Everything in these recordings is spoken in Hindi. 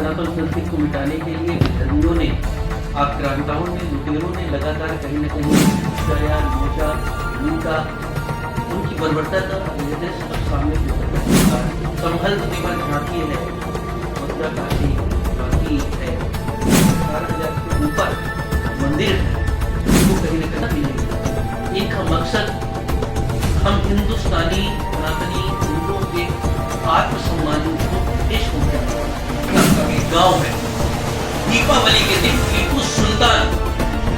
सनातन संस्कृति को मिटाने के लिए विधर्मियों ने, आक्रांताओं ने, लुटेरों ने लगातार कहीं न कहीं दया, मोचा, लूटा, उनकी बर्बरता का यह दृश्य अब सामने संभल तो केवल झांकी है, मथुरा काशी बाकी है। 18,000 के ऊपर मंदिर है, वो कहीं न कहीं नहीं। इनका मकसद हम हिंदुस्तानी सनातनी हिंदुओं के आत्मसम्मान को ठेस पहुंचाना। गांव है, दीपावली के दिन टीपू सुल्तान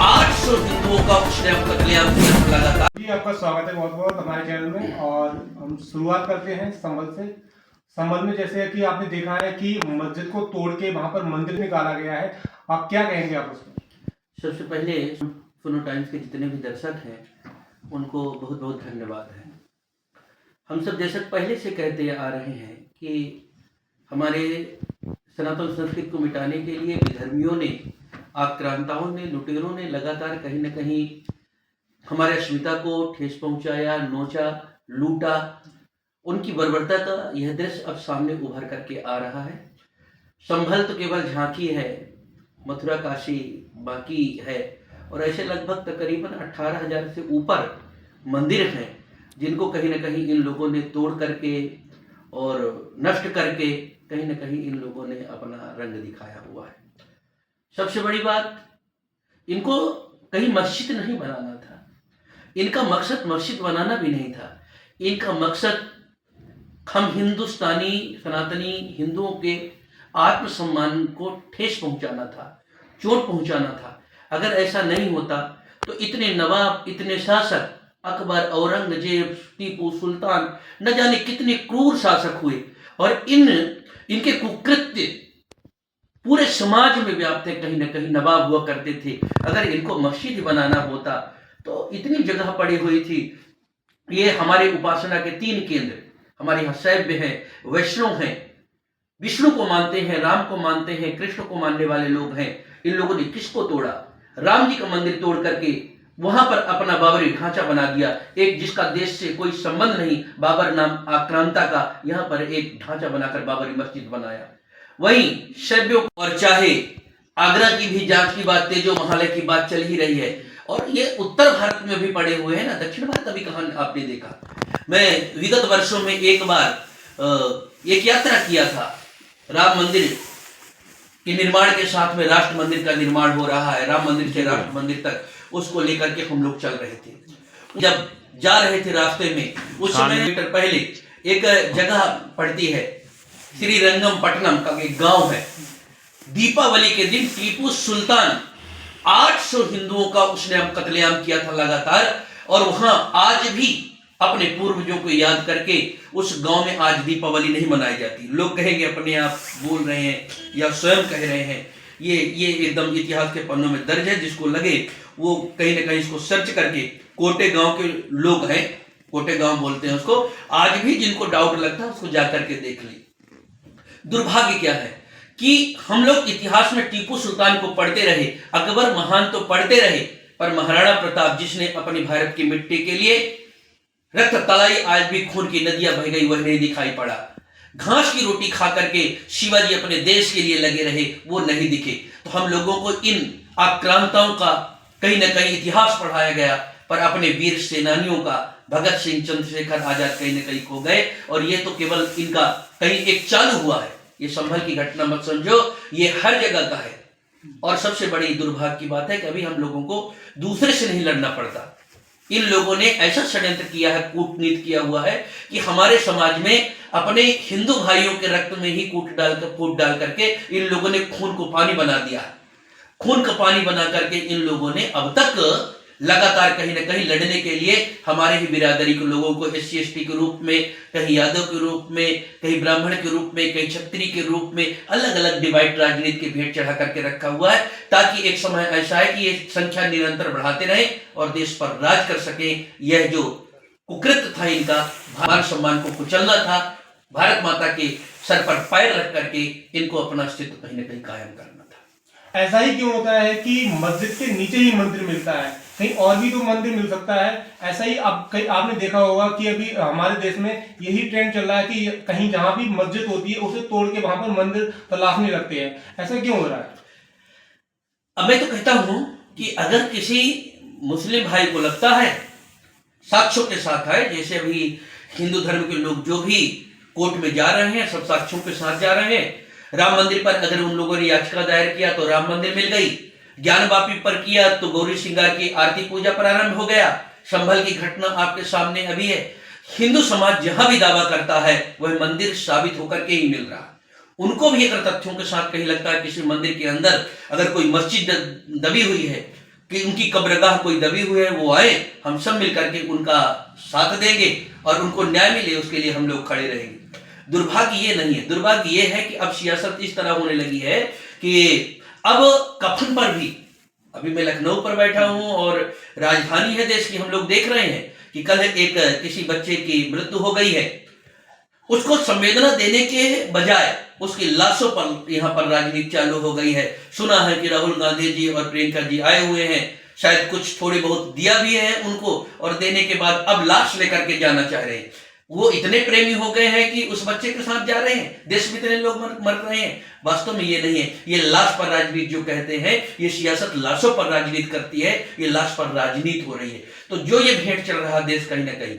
800 हिंदुओं का उसने कत्लेआम किया लगातार। जी आपका स्वागत है बहुत बहुत हमारे चैनल में। और हम शुरुआत करते हैं संभल से। संभल में जैसे कि आपने देखा है कि मस्जिद को तोड़ के वहां पर मंदिर निकाला गया है, आप क्या कहेंगे आप उसमें? सबसे पहले फुनो टाइम्स के जितने भी दर्शक हैं उनको बहुत बहुत धन्यवाद है। हम सब दर्शक पहले से कहते आ रहे हैं कि हमारे सनातन संस्कृति को मिटाने के लिए विधर्मियों ने, आक्रांताओं ने, लुटेरों ने लगातार कहीं न कहीं हमारे अस्मिता को ठेस पहुंचाया, नोचा, लूटा। उनकी बर्बरता का यह दृश्य अब सामने उभर करके आ रहा है। संभल तो केवल झांकी है, मथुरा काशी बाकी है। और ऐसे लगभग तकरीबन 18,000 से ऊपर मंदिर हैं जिनको कहीं न कहीं इन लोगों ने तोड़ करके और नष्ट करके कहीं न कहीं इन लोगों ने अपना रंग दिखाया हुआ है। सबसे बड़ी बात, इनको कहीं मस्जिद नहीं बनाना था। इनका मकसद मस्जिद बनाना भी नहीं था। इनका मकसद हम हिंदुस्तानी सनातनी हिंदुओं के आत्मसम्मान को ठेस पहुंचाना था, चोट पहुंचाना था। अगर ऐसा नहीं होता तो इतने नवाब, इतने शासक, अकबर, औरंगजेब, टीपू सुल्तान, न जाने कितने क्रूर शासक हुए और इनके कुकृत्य पूरे समाज में व्याप्त है। कहीं न कहीं नवाब हुआ करते थे। अगर इनको मस्जिद बनाना होता तो इतनी जगह पड़ी हुई थी। ये हमारे उपासना के 3 केंद्र हमारे यहाँ शैव हैं, वैष्णव हैं, विष्णु को मानते हैं, राम को मानते हैं, कृष्ण को मानने वाले लोग हैं। इन लोगों ने किसको तोड़ा? राम जी का मंदिर तोड़ करके वहां पर अपना बाबरी ढांचा बना दिया। एक जिसका देश से कोई संबंध नहीं, बाबर नाम आक्रांता का, यहां पर एक ढांचा बनाकर बाबरी मस्जिद बनाया। वहीं शैवियों और चाहे आगरा की भी जांच की बात, तेजो महालय की बात चल ही रही है। और ये उत्तर भारत में भी पड़े हुए हैं ना, दक्षिण भारत अभी कहां आपने देखा। मैं विगत वर्षों में एक बार एक यात्रा किया था। राम मंदिर के निर्माण के साथ में राष्ट्र मंदिर का निर्माण हो रहा है। राम मंदिर से राष्ट्र मंदिर तक उसको लेकर के हम लोग चल रहे थे। जब जा रहे थे रास्ते में, उस समय मीटर पहले एक जगह पड़ती है, श्रीरंगपट्टनम का एक गांव है। दीपावली के दिन टीपू सुल्तान 800 हिंदुओं का उसने कत्लेआम किया था लगातार। और वहां आज भी अपने पूर्वजों को याद करके उस गांव में आज दीपावली नहीं मनाई जाती। लोग कहेंगे अपने आप बोल रहे हैं या स्वयं कह रहे हैं। ये एकदम इतिहास के पन्नों में दर्ज है। जिसको लगे वो कहीं ना कहीं इसको सर्च करके, कोटे गांव के लोग हैं, कोटे गांव बोलते हैं उसको, आज भी जिनको डाउट लगता है उसको जाकर के देख ले। दुर्भाग्य क्या है कि हम लोग इतिहास में टीपू सुल्तान को पढ़ते रहे, अकबर महान तो पढ़ते रहे, पर महाराणा प्रताप जिसने अपनी भारत की मिट्टी के लिए रक्त तलाई, आज भी खून की नदियां बह गई, वह नहीं दिखाई पड़ा। घास की रोटी खा करके शिवाजी अपने देश के लिए लगे रहे, वो नहीं दिखे। तो हम लोगों को इन आक्रांताओं का कहीं ना कहीं इतिहास पढ़ाया गया, पर अपने वीर सेनानियों का, भगत सिंह, चंद्रशेखर आजाद कहीं ना कहीं खो गए। और ये तो केवल इनका कहीं एक चालू हुआ है। ये संभल की घटना मत समझो, ये हर जगह का है। और सबसे बड़ी दुर्भाग्य की बात है कि अभी हम लोगों को दूसरे से नहीं लड़ना पड़ता। इन लोगों ने ऐसा षड्यंत्र किया है, कूटनीति किया हुआ है कि हमारे समाज में अपने हिंदू भाइयों के रक्त में ही फूट डाल करके इन लोगों ने खून को पानी बना दिया। खून का पानी बना करके इन लोगों ने अब तक लगातार कहीं ना कहीं लड़ने के लिए हमारे ही बिरादरी के लोगों को SC ST के रूप में, कहीं यादव के रूप में, कहीं ब्राह्मण के रूप में, कहीं क्षत्रिय के रूप में अलग अलग डिवाइड राजनीति की भेंट चढ़ा करके रखा हुआ है, ताकि एक समय ऐसा है कि ये संख्या निरंतर बढ़ाते रहे और देश पर राज कर सके। यह जो कुकृत्य था इनका, मान सम्मान को कुचलना था, भारत माता के सर पर पैर रख करके इनको अपना अस्तित्व कहीं ना कहीं कायम करना था। ऐसा ही क्यों होता है कि मस्जिद के नीचे ही मंदिर मिलता है, कहीं और भी तो मंदिर मिल सकता है? ऐसा ही अब कहीं आपने देखा होगा कि अभी हमारे देश में यही ट्रेंड चल रहा है कि कहीं जहां भी मस्जिद होती है उसे तोड़ के वहां पर मंदिर तलाशने लगते हैं। ऐसा क्यों हो रहा है? अब मैं तो कहता हूं कि अगर किसी मुस्लिम भाई को लगता है, साक्ष्यों के साथ है, जैसे अभी हिंदू धर्म के लोग जो भी कोर्ट में जा रहे हैं सब साक्ष्यों के साथ जा रहे हैं। राम मंदिर पर अगर उन लोगों ने याचिका दायर किया तो राम मंदिर मिल गई, ज्ञानवापी पर किया तो गौरी श्रृंगार की आरती पूजा प्रारंभ हो गया। संभल की घटना आपके सामने अभी है। हिंदू समाज जहां भी दावा करता है वह मंदिर साबित होकर के ही मिल रहा है। उनको भी अगर तथ्यों के साथ कहीं लगता है किसी मंदिर के अंदर अगर कोई मस्जिद दबी हुई है, कि उनकी कब्रगाह कोई दबी हुई है, वो आए, हम सब मिलकर के उनका साथ देंगे और उनको न्याय मिले उसके लिए हम लोग खड़े रहेंगे। दुर्भाग्य ये नहीं है, दुर्भाग्य ये है कि अब सियासत इस तरह होने लगी है कि अब कफन पर भी, अभी मैं लखनऊ पर बैठा हूं और राजधानी है देश की, हम लोग देख रहे हैं कि कल एक किसी बच्चे की मृत्यु हो गई है, उसको संवेदना देने के बजाय उसकी लाशों पर यहाँ पर राजनीति चालू हो गई है। सुना है कि राहुल गांधी जी और प्रियंका जी आए हुए हैं, शायद कुछ थोड़ी बहुत दिया भी है उनको, और देने के बाद अब लाश लेकर के जाना चाह रहे हैं। वो इतने प्रेमी हो गए हैं कि उस बच्चे के साथ जा रहे हैं। देश में इतने लोग मर रहे हैं। वास्तव में ये नहीं है, ये लाश पर राजनीति जो कहते हैं, ये सियासत लाशों पर राजनीति करती है, ये लाश पर राजनीति हो रही है। तो जो ये भेंट चल रहा है देश कहीं ना कहीं,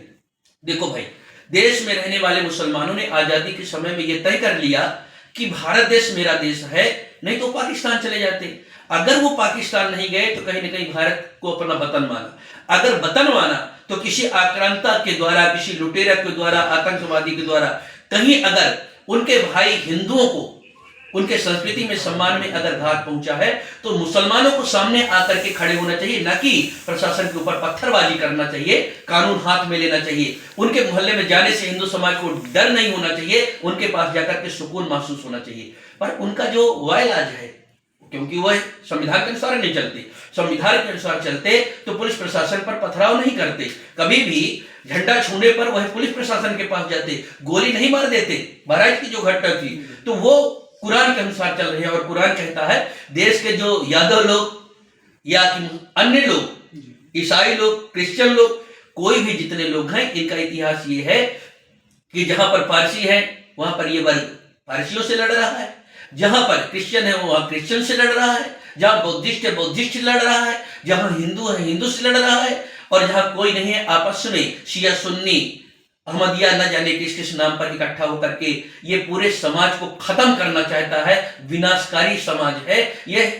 देखो भाई, देश में रहने वाले मुसलमानों ने आजादी के समय में यह तय कर लिया कि भारत देश मेरा देश है, नहीं तो पाकिस्तान चले जाते। अगर वो पाकिस्तान नहीं गए तो कहीं ना कहीं भारत को अपना वतन माना। अगर वतन माना तो किसी आक्रांता के द्वारा, किसी लुटेरा के द्वारा, आतंकवादी के द्वारा कहीं अगर उनके भाई हिंदुओं को उनके संस्कृति में सम्मान में अगर घात पहुंचा है तो मुसलमानों को सामने आकर के खड़े होना चाहिए, ना कि प्रशासन के ऊपर पत्थरबाजी करना चाहिए, कानून हाथ में लेना चाहिए। उनके मोहल्ले में जाने से हिंदू समाज को डर नहीं होना चाहिए, उनके पास जाकर के सुकून महसूस होना चाहिए। पर उनका जो वाइलाज है, क्योंकि वह संविधान के अनुसार नहीं चलते, संविधान के अनुसार चलते तो पुलिस प्रशासन पर पथराव नहीं करते, कभी भी झंडा छूने पर वह पुलिस प्रशासन के पास जाते, गोली नहीं मार देते। बहराइच की जो घटना थी तो वो कुरान के अनुसार चल रही है, और कुरान कहता है देश के जो यादव लोग या अन्य लोग, ईसाई लोग, क्रिश्चियन लोग, कोई भी जितने लोग हैं, इनका इतिहास ये है कि जहां पर पारसी है वहां पर ये वर्ग पारसियों से लड़ रहा है, जहां पर क्रिश्चियन है वहां क्रिश्चियन से लड़ रहा है, जहां बौद्धिस्ट है बौद्धिस्ट से लड़ रहा है, जहां हिंदू है हिंदू से लड़ रहा है, और जहां कोई नहीं है आपस में शिया सुन्नी अहमदिया न जाने किस नाम पर इकट्ठा होकर के ये पूरे समाज को खत्म करना चाहता है। विनाशकारी समाज है यह,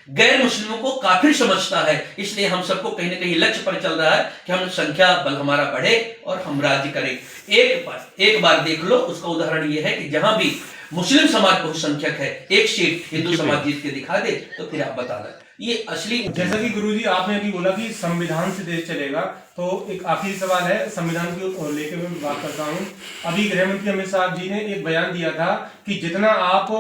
गैर मुस्लिमों को काफिर समझता है। इसलिए हम सबको कहीं ना कहीं लक्ष्य पर चल रहा है कि हम संख्या बल हमारा बढ़े और हम राज्य करें। एक बार देख लो, उसका उदाहरण ये है कि जहां भी मुस्लिम समाज बहुसंख्यक है, एक सीट हिंदू समाज जीत के दिखा दे तो फिर आप बता दें ये असली। जैसा कि गुरुजी आपने अभी बोला कि संविधान से देश चलेगा, तो एक आखिरी सवाल है संविधान को लेकर मैं बात करता हूँ। अभी गृह मंत्री अमित शाह जी ने एक बयान दिया था कि जितना आप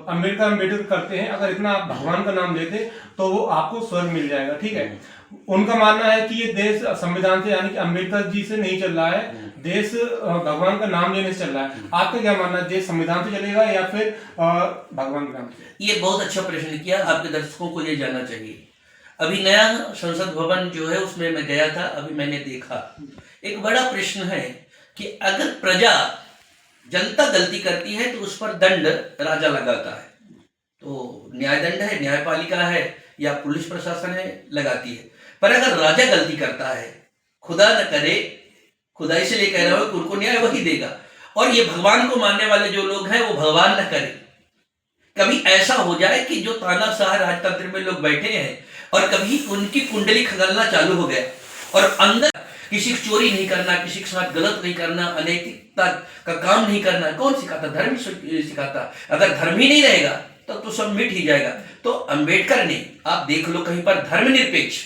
अम्बेडकर करते हैं, अगर इतना आप भगवान का नाम लेते तो वो आपको स्वर्ग मिल जाएगा। ठीक है, उनका मानना है कि ये देश संविधान से यानी कि अम्बेडकर जी से नहीं चल रहा है, देश भगवान का नाम लेने से चल रहा है। आपका क्या मानना है, देश संविधान से चलेगा या फिर भगवान का नाम से? ये बहुत अच्छा प्रश्न किया, आपके दर्शकों को ये जानना चाहिए। अभी नया संसद भवन जो है उसमें मैं गया था, अभी मैंने देखा एक बड़ा प्रश्न है कि अगर प्रजा जनता गलती करती है तो उस पर दंड राजा लगाता है, तो न्यायदंड है, न्यायपालिका है या पुलिस प्रशासन है, लगाती है। पर अगर राजा गलती करता है, खुदा न करे, खुदा इसलिए कह रहा हूं कि उनको न्याय वही देगा। और ये भगवान को मानने वाले जो लोग हैं वो भगवान न करे, कभी ऐसा हो जाए कि जो तानाशाह राजतंत्र में लोग बैठे हैं और कभी उनकी कुंडली खगलना चालू हो गया और अंदर किसी की चोरी नहीं करना, किसी के साथ गलत नहीं करना, अनैतिकता का काम नहीं करना, कौन सिखाता? धर्म ही सिखाता। अगर धर्म ही नहीं रहेगा तब तो सब मिट ही जाएगा। तो अंबेडकर ने, आप देख लो कहीं पर धर्मनिरपेक्ष,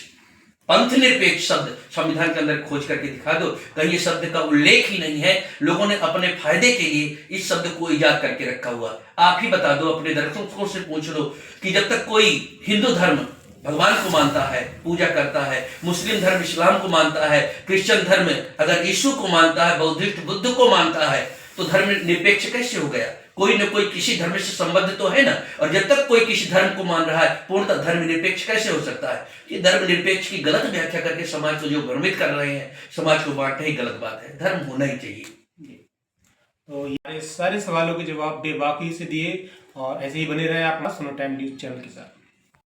पंथ निरपेक्ष शब्द संविधान के अंदर खोज करके दिखा दो, कहीं ये शब्द का उल्लेख ही नहीं है। लोगों ने अपने फायदे के लिए इस शब्द को ईजाद करके रखा हुआ। आप ही बता दो, अपने दर्शकों से पूछ लो कि जब तक कोई हिंदू धर्म भगवान को मानता है, पूजा करता है, मुस्लिम धर्म इस्लाम को मानता है, क्रिश्चियन धर्म अगर यीशु को मानता है, बौद्धिस्ट बुद्ध को मानता है, तो धर्म निरपेक्ष कैसे हो गया? कोई न कोई किसी धर्म से संबद्ध तो है ना। और जब तक कोई किसी धर्म को मान रहा है, पूर्णतः धर्मनिरपेक्ष कैसे हो सकता है? ये धर्मनिरपेक्ष की गलत व्याख्या करके समाज को जो भ्रमित कर रहे हैं, समाज को बांटना ही गलत बात है। धर्म होना ही चाहिए। तो ये सारे सवालों के जवाब बेबाकी से दिए और ऐसे ही बने रहे आप सुनो टाइम न्यूज चैनल के साथ।